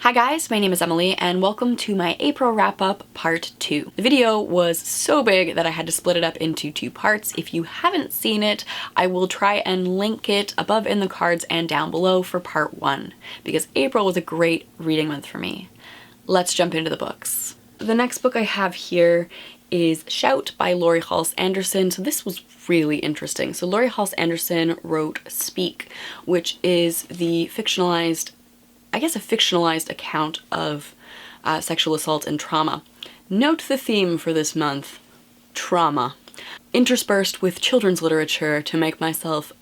Hi guys, my name is Emily and welcome to my April wrap-up part 2. The video was so big that I had to split it up into 2 parts. If you haven't seen it, I will try and link it above in the cards and down below for part 1, because April was a great reading month for me. Let's jump into the books. The next book I have here is Shout by Laurie Halse Anderson. So this was really interesting. So Laurie Halse Anderson wrote Speak, which is the fictionalized account of sexual assault and trauma. Note the theme for this month, trauma, interspersed with children's literature to make myself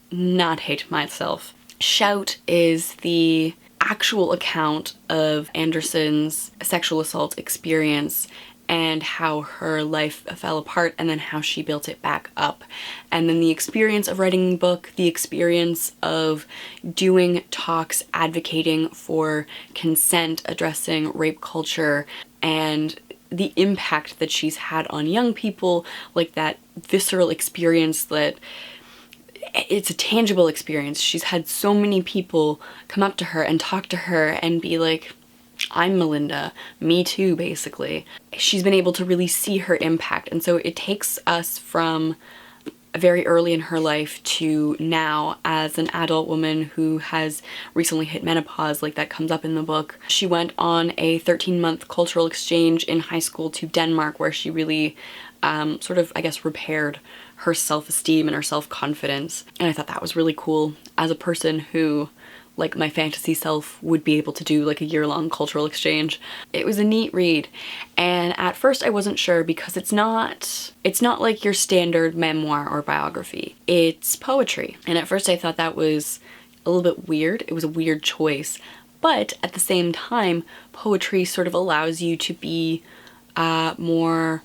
not hate myself. Shout is the actual account of Anderson's sexual assault experience and how her life fell apart and then how she built it back up. And then the experience of writing the book, the experience of doing talks advocating for consent, addressing rape culture, and the impact that she's had on young people, like that visceral experience that it's a tangible experience. She's had so many people come up to her and talk to her and be like, I'm Melinda, me too, basically. She's been able to really see her impact, and so it takes us from very early in her life to now as an adult woman who has recently hit menopause, like that comes up in the book. She went on a 13-month cultural exchange in high school to Denmark where she really repaired her self-esteem and her self-confidence, and I thought that was really cool as a person who, like my fantasy self, would be able to do like a year-long cultural exchange. It was a neat read, and at first I wasn't sure because it's not like your standard memoir or biography. It's poetry, and at first I thought that was a little bit weird. It was a weird choice, but at the same time, poetry sort of allows you to be more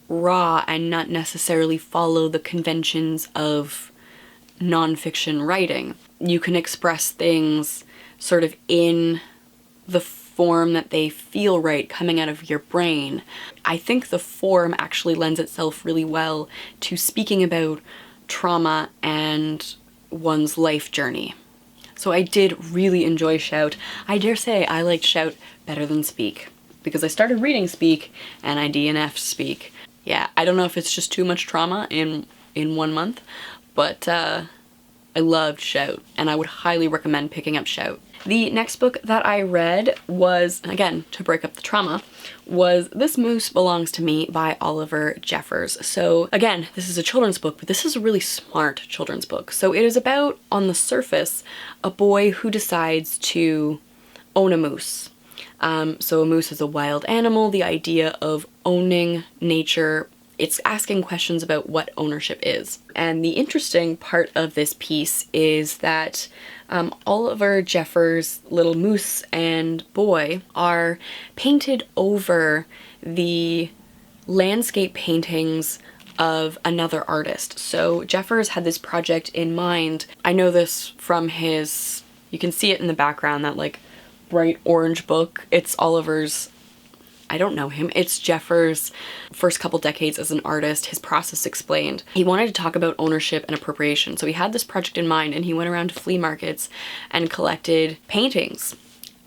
raw and not necessarily follow the conventions of nonfiction writing. You can express things sort of in the form that they feel right coming out of your brain. I think the form actually lends itself really well to speaking about trauma and one's life journey. So I did really enjoy Shout. I dare say I liked Shout better than Speak, because I started reading Speak and I DNF'd Speak. Yeah, I don't know if it's just too much trauma in 1 month, but I loved Shout, and I would highly recommend picking up Shout. The next book that I read was, again, to break up the trauma, was This Moose Belongs to Me by Oliver Jeffers. So again, this is a children's book, but this is a really smart children's book. So it is about, on the surface, a boy who decides to own a moose. So a moose is a wild animal, the idea of owning nature. It's asking questions about what ownership is. And the interesting part of this piece is that Oliver Jeffers' little moose and boy are painted over the landscape paintings of another artist. So Jeffers had this project in mind. I know this from his, you can see it in the background, that like bright orange book. It's Oliver's, I don't know him, it's Jeffers' first couple decades as an artist, his process explained. He wanted to talk about ownership and appropriation, so he had this project in mind and he went around to flea markets and collected paintings.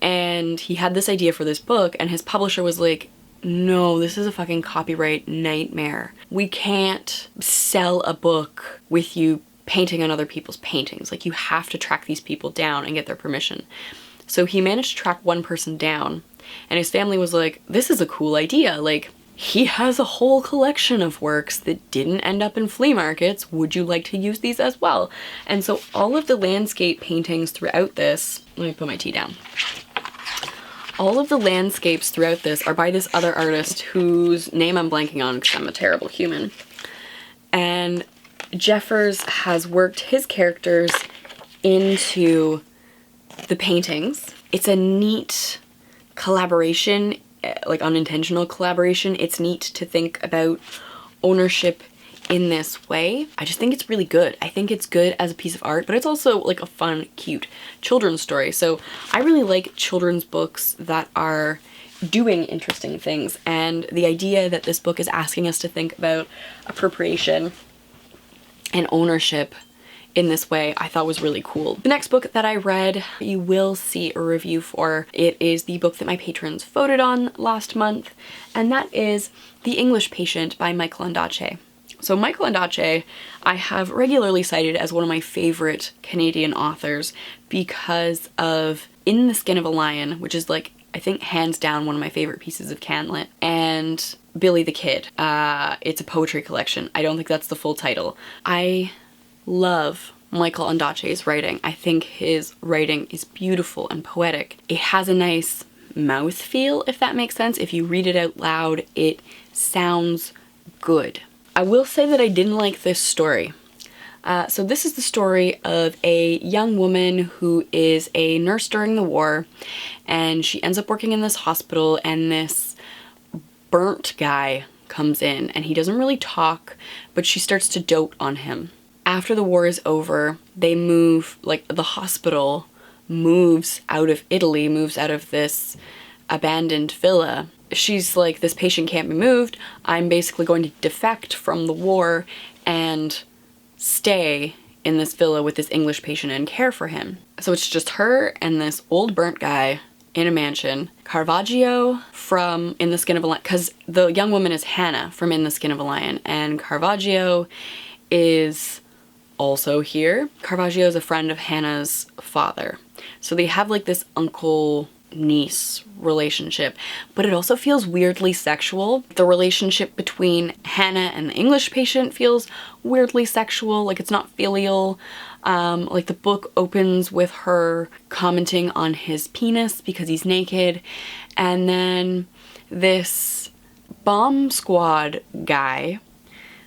And he had this idea for this book, and his publisher was like, no, this is a fucking copyright nightmare. We can't sell a book with you painting on other people's paintings. Like, you have to track these people down and get their permission. So he managed to track one person down, and his family was like, this is a cool idea. Like, he has a whole collection of works that didn't end up in flea markets. Would you like to use these as well? And so all of the landscape paintings throughout this, let me put my tea down. All of the landscapes throughout this are by this other artist whose name I'm blanking on because I'm a terrible human. And Jeffers has worked his characters into the paintings. It's a neat collaboration, like unintentional collaboration. It's neat to think about ownership in this way. I just think it's really good. I think it's good as a piece of art, but it's also like a fun, cute children's story. So I really like children's books that are doing interesting things, and the idea that this book is asking us to think about appropriation and ownership in this way I thought was really cool. The next book that I read, you will see a review for. It is the book that my patrons voted on last month, and that is The English Patient by Michael Ondaatje. So Michael Ondaatje, I have regularly cited as one of my favorite Canadian authors because of In the Skin of a Lion, which is like, I think hands down one of my favorite pieces of Canlit, and Billy the Kid. It's a poetry collection. I don't think that's the full title. I love Michael Ondaatje's writing. I think his writing is beautiful and poetic. It has a nice mouthfeel, if that makes sense. If you read it out loud, it sounds good. I will say that I didn't like this story. So this is the story of a young woman who is a nurse during the war, and she ends up working in this hospital, and this burnt guy comes in, and he doesn't really talk, but she starts to dote on him. After the war is over, they move, like the hospital moves out of Italy, moves out of this abandoned villa. She's like, this patient can't be moved. I'm basically going to defect from the war and stay in this villa with this English patient and care for him. So it's just her and this old burnt guy in a mansion. Caravaggio from In the Skin of a Lion, because the young woman is Hannah from In the Skin of a Lion, and Caravaggio is also here. Caravaggio is a friend of Hannah's father. So they have like this uncle-niece relationship, but it also feels weirdly sexual. The relationship between Hannah and the English patient feels weirdly sexual, like it's not filial. Like the book opens with her commenting on his penis because he's naked, and then this bomb squad guy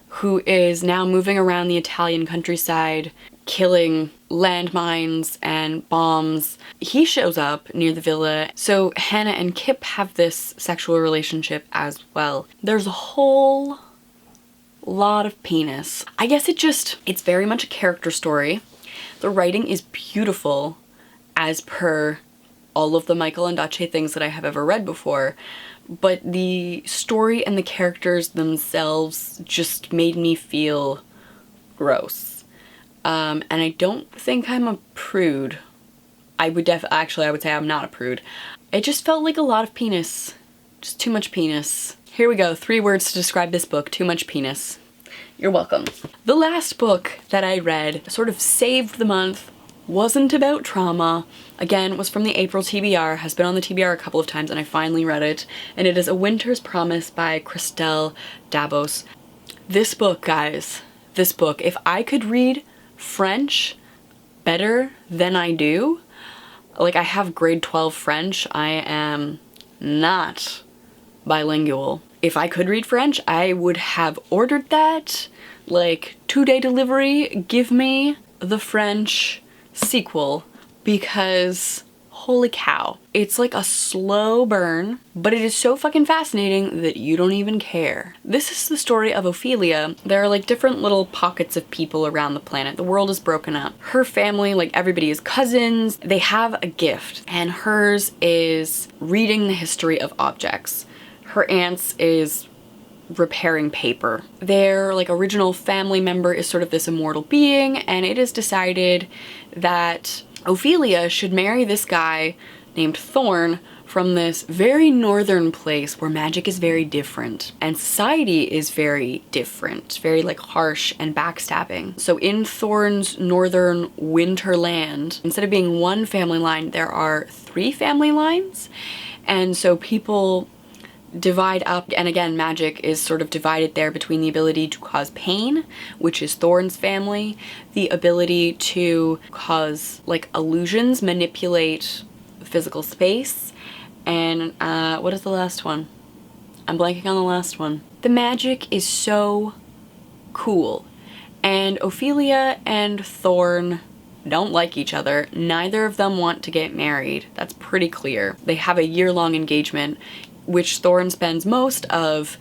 who is now moving around the Italian countryside killing landmines and bombs. He shows up near the villa, so Hannah and Kip have this sexual relationship as well. There's a whole lot of penis. I guess it's very much a character story. The writing is beautiful, as per all of the Michael Ondaatje things that I have ever read before, but the story and the characters themselves just made me feel gross. And I don't think I'm a prude. I would say I'm not a prude. It just felt like a lot of penis. Just too much penis. Here we go, 3 words to describe this book: too much penis. You're welcome. The last book that I read, sort of saved the month, wasn't about trauma. Again, was from the April TBR, has been on the TBR a couple of times, and I finally read it. And it is A Winter's Promise by Christelle Dabos. This book, guys, this book, if I could read French better than I do, like I have grade 12 French, I am not bilingual. If I could read French, I would have ordered that, like 2-day delivery, give me the French sequel, because holy cow. It's like a slow burn, but it is so fucking fascinating that you don't even care. This is the story of Ophelia. There are like different little pockets of people around the planet. The world is broken up. Her family, like everybody is cousins. They have a gift, and hers is reading the history of objects. Her aunt's is repairing paper. Their like original family member is sort of this immortal being, and it is decided that Ophelia should marry this guy named Thorn from this very northern place where magic is very different and society is very different, very like harsh and backstabbing. So in Thorn's northern winter land, instead of being one family line, there are 3 family lines, and so people divide up, and again, magic is sort of divided there between the ability to cause pain, which is Thorn's family, the ability to cause like illusions, manipulate physical space, and what is the last one? I'm blanking on the last one. The magic is so cool, and Ophelia and Thorn don't like each other. Neither of them want to get married. That's pretty clear. They have a year-long engagement, which Thorn spends most of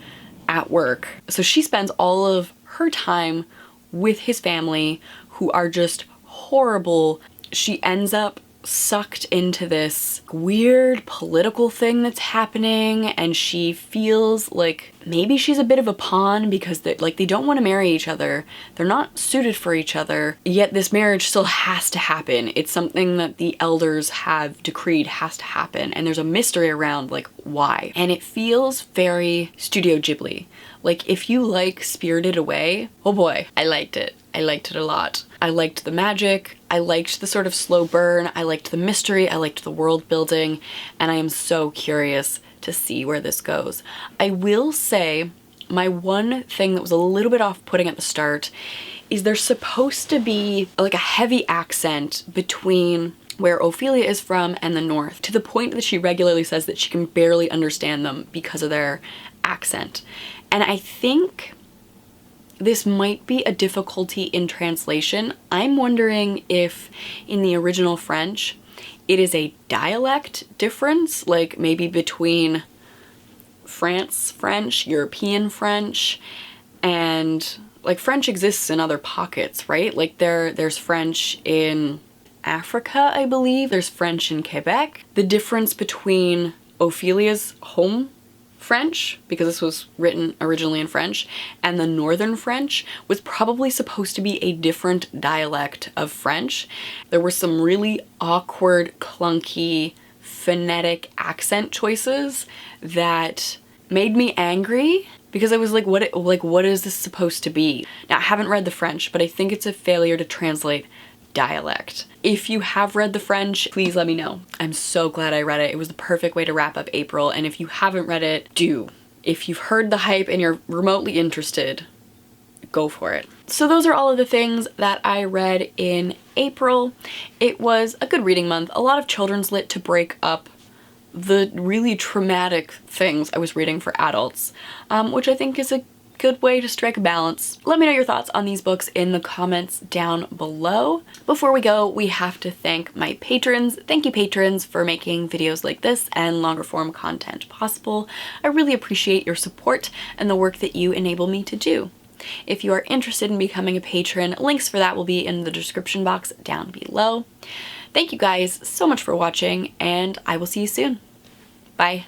at work. So she spends all of her time with his family, who are just horrible. She ends up sucked into this weird political thing that's happening, and she feels like maybe she's a bit of a pawn because they don't want to marry each other. They're not suited for each other, yet this marriage still has to happen. It's something that the elders have decreed has to happen, and there's a mystery around like why. And it feels very Studio Ghibli. Like if you like Spirited Away, oh boy, I liked it. I liked it a lot. I liked the magic, I liked the sort of slow burn, I liked the mystery, I liked the world building, and I am so curious to see where this goes. I will say my one thing that was a little bit off-putting at the start is there's supposed to be like a heavy accent between where Ophelia is from and the north, to the point that she regularly says that she can barely understand them because of their accent. And I think this might be a difficulty in translation. I'm wondering if in the original French it is a dialect difference, like maybe between France French, European French, and like French exists in other pockets, right? Like there's French in Africa, I believe. There's French in Quebec. The difference between Ophelia's home French, because this was written originally in French, and the Northern French was probably supposed to be a different dialect of French. There were some really awkward, clunky, phonetic accent choices that made me angry because I was like, what is this supposed to be? Now, I haven't read the French, but I think it's a failure to translate dialect. If you have read the French, please let me know. I'm so glad I read it. It was the perfect way to wrap up April, and if you haven't read it, do. If you've heard the hype and you're remotely interested, go for it. So those are all of the things that I read in April. It was a good reading month. A lot of children's lit to break up the really traumatic things I was reading for adults, which I think is a good way to strike a balance. Let me know your thoughts on these books in the comments down below. Before we go, we have to thank my patrons. Thank you, patrons, for making videos like this and longer form content possible. I really appreciate your support and the work that you enable me to do. If you are interested in becoming a patron, links for that will be in the description box down below. Thank you guys so much for watching, and I will see you soon. Bye.